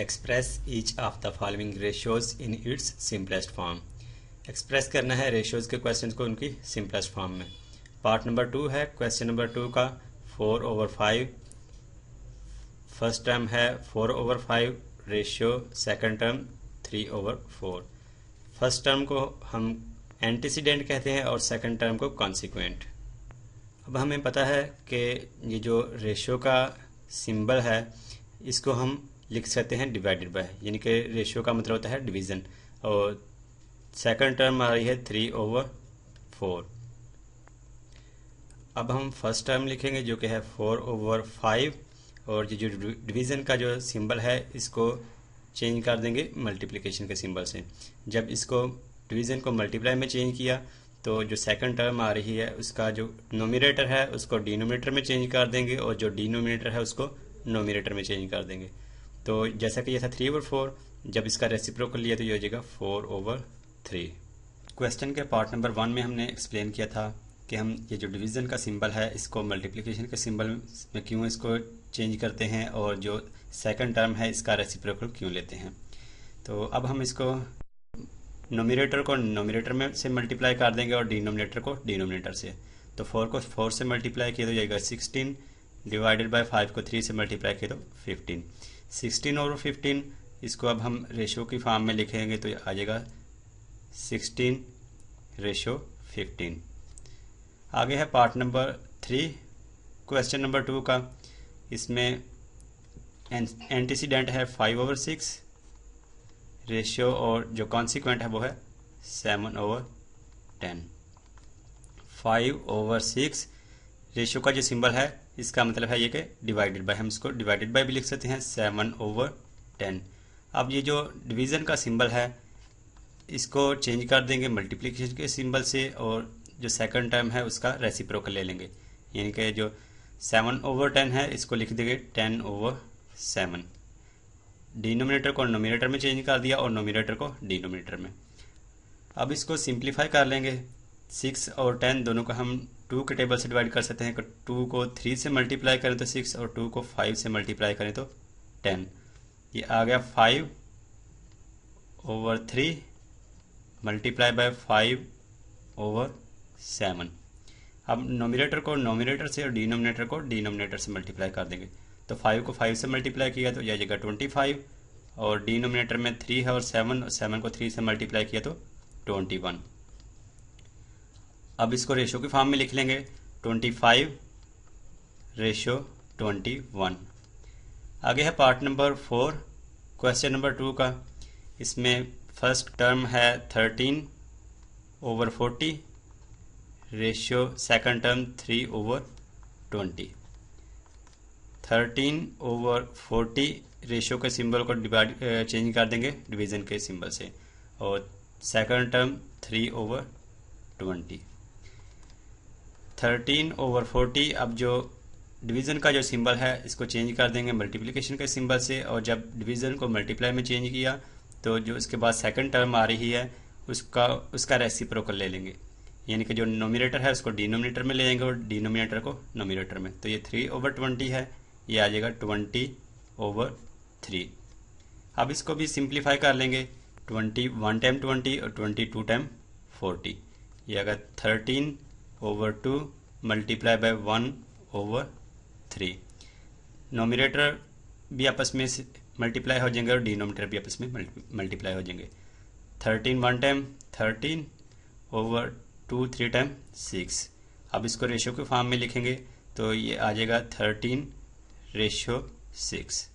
Express each of the following ratios in its simplest form. Express करना है ratios के questions को उनकी सिंपलेस्ट फॉर्म में। पार्ट नंबर 2 है। क्वेश्चन नंबर 2 का 4/5 फर्स्ट टर्म है 4/5 ratio, second term 3/4। First term को हम एंटीसीडेंट कहते हैं और सेकंड टर्म को कॉन्सिक्वेंट। अब हमें पता है कि ये जो रेशियो का सिंबल है इसको हम लिख सकते हैं डिवाइडेड बाय, यानी कि रेशियो का मतलब होता है डिवीज़न, और सेकंड टर्म आ रही है 3/4। अब हम फर्स्ट टर्म लिखेंगे जो कि है 4/5, और ये जो डिवीज़न का जो सिंबल है इसको चेंज कर देंगे मल्टीप्लिकेशन के सिंबल से। जब इसको डिवीज़न को मल्टीप्लाई में चेंज किया तो जो सेकंड टर्म आ रही है उसका जो नोमिनेटर है उसको डिनोमिनेटर में चेंज कर देंगे, और जो डिनोमिनेटर है उसको नोमिनेटर में चेंज कर देंगे। तो जैसा कि ये था 3/4, जब इसका रेसिप्रोकल लिया तो ये हो जाएगा 4/3। क्वेश्चन के पार्ट नंबर 1 में हमने एक्सप्लेन किया था कि हम ये जो डिवीज़न का सिंबल है इसको मल्टीप्लिकेशन के सिंबल में क्यों इसको चेंज करते हैं, और जो सेकंड टर्म है इसका रेसिप्रोकल क्यों लेते हैं। तो अब हम इसको नोमिनेटर को नोमिनेटर में से मल्टीप्लाई कर देंगे और डिनोमिनेटर को डिनोमिनेटर से। तो 4 को 4 से मल्टीप्लाई किया तो जाएगा 16, डिवाइडेड बाय 5 को 3 से मल्टीप्लाई किया तो 15। 16/15 इसको अब हम रेशियो की फॉर्म में लिखेंगे तो आ जाएगा 16/15। आगे है पार्ट नंबर 3 क्वेश्चन नंबर 2 का। इसमें एंटीसीडेंट है 5/6 रेशियो, और जो कॉन्सिक्वेंट है वो है 7/10। 5/6 रेशियो का जो सिंबल है इसका मतलब है ये कि डिवाइडेड बाय, हम इसको डिवाइडेड बाय भी लिख सकते हैं 7/10। अब ये जो डिवीज़न का सिंबल है इसको चेंज कर देंगे मल्टीप्लिकेशन के सिंबल से, और जो सेकंड टर्म है उसका रेसिप्रोकल ले लेंगे, यानी कि जो 7/10 है इसको लिख देंगे 10/7। डिनोमिनेटर को नोमिनेटर में चेंज कर दिया और नोमिनेटर को डिनोमिनेटर में। अब इसको सिंप्लीफाई कर लेंगे। 6 और 10 दोनों को हम 2 के टेबल से डिवाइड कर सकते हैं। 2 को 3 से मल्टीप्लाई करें तो 6, और 2 को 5 से मल्टीप्लाई करें तो 10। ये आ गया 5/3 मल्टीप्लाई बाय 5/7। अब नोमिनेटर को नोमिनेटर से और डिनोमिनेटर को डिनोमिनेटर से मल्टीप्लाई कर देंगे। तो 5 को 5 से मल्टीप्लाई किया तो यह जगह 25, और डिनोमिनेटर में 3 है और 7 को 3 से मल्टीप्लाई किया तो 21। अब इसको रेशियो की फॉर्म में लिख लेंगे 25/21। आगे है पार्ट नंबर 4 क्वेश्चन नंबर 2 का। इसमें फर्स्ट टर्म है 13/40 रेशियो, सेकंड टर्म 3/20। 13/40 रेशियो के सिंबल को चेंज कर देंगे डिवीज़न के सिंबल से, और सेकंड टर्म 3/20। 13/40 अब जो डिवीज़न का जो सिंबल है इसको चेंज कर देंगे मल्टीप्लिकेशन के सिंबल से, और जब डिवीज़न को मल्टीप्लाई में चेंज किया तो जो उसके बाद सेकंड टर्म आ रही है उसका रेसिप्रोकल ले लेंगे, यानी कि जो नोमिनेटर है उसको डिनोमिनेटर में ले जाएंगे और डिनोमिनेटर को नोमिनेटर में। तो ये 3/20 है, ये आ जाएगा 20/3। अब इसको भी सिंप्लीफाई कर लेंगे। 21 टाइम 20 और 22 टाइम 40, ये आएगा 13/2 मल्टीप्लाई बाय 1/3। नोमिनेटर भी आपस में मल्टीप्लाई हो जाएंगे और डिनोमिनेटर भी आपस में मल्टीप्लाई हो जाएंगे। 13 1 टाइम 13/2 3 टाइम 6। अब इसको रेशियो के फॉर्म में लिखेंगे तो ये आ जाएगा 13/6।